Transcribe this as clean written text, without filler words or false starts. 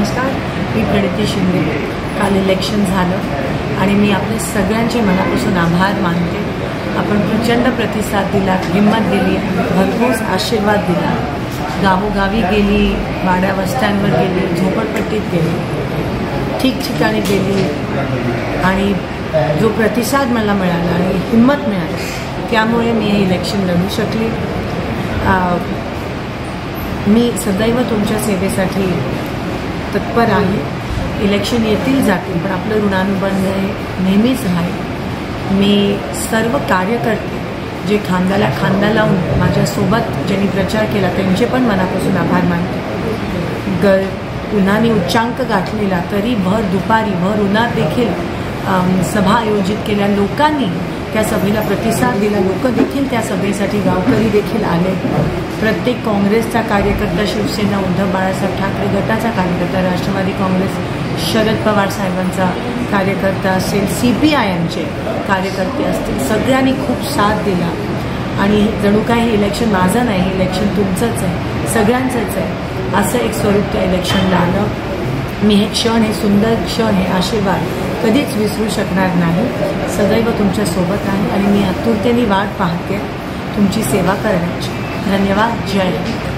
नमस्कार, मी प्रणिती शिंदे। काल इलेक्शन झालं आणि मी आपल्या सगळ्यांचे मनापासून आभार मानते। आपण प्रचंड प्रतिसाद दिला, हिंमत दिली, भरघोस आशीर्वाद दिला। गावोगावी गेली, वाड्या वस्त्यांवर गेली, झोपडपट्टीत गेली, ठिकठिकाणी गेली आणि जो प्रतिसाद मला मिळाला आणि हिंमत मिळाली त्यामुळे मी हे इलेक्शन लढू शकले। मी सदैव तुमच्या सेवेसाठी तत्पर आहे। इलेक्शन येतील जातील पण आपलं ऋणानुबंध हे नेहमीच राहील। मी सर्व कार्यकर्ते जे खांद्याला खांदा लावून माझ्यासोबत ज्यांनी प्रचार केला त्यांचे पण मनापासून आभार मानते। उन्हाने उच्चांक गाठलेला तरी भर दुपारी भर उन्हात देखील सभा आयोजित केल्या, लोकांनी त्या सभेला प्रतिसाद दिला, लोक देखील त्या सभेसाठी गावकरी देखील आले। प्रत्येक काँग्रेसचा कार्यकर्ता, शिवसेना उद्धव बाळासाहेब ठाकरे गटाचा कार्यकर्ता, राष्ट्रवादी काँग्रेस शरद पवार साहेबांचा कार्यकर्ता असेल, CPIMचे कार्यकर्ते असतील, सगळ्यांनी खूप साथ दिला आणि जणू काय हे इलेक्शन माझं नाही, हे इलेक्शन तुमचंच आहे, सगळ्यांचंच आहे असं एक स्वरूप त्या इलेक्शनला आलं। मी हे क्षण, हे सुंदर क्षण, हे आशीर्वाद कधीच विसरू शकणार नाही। सदैव तुमच्यासोबत आहे आणि मी आतुरतेने वाट पाहते तुमची सेवा करण्याची। धन्यवाद। जय हिंद।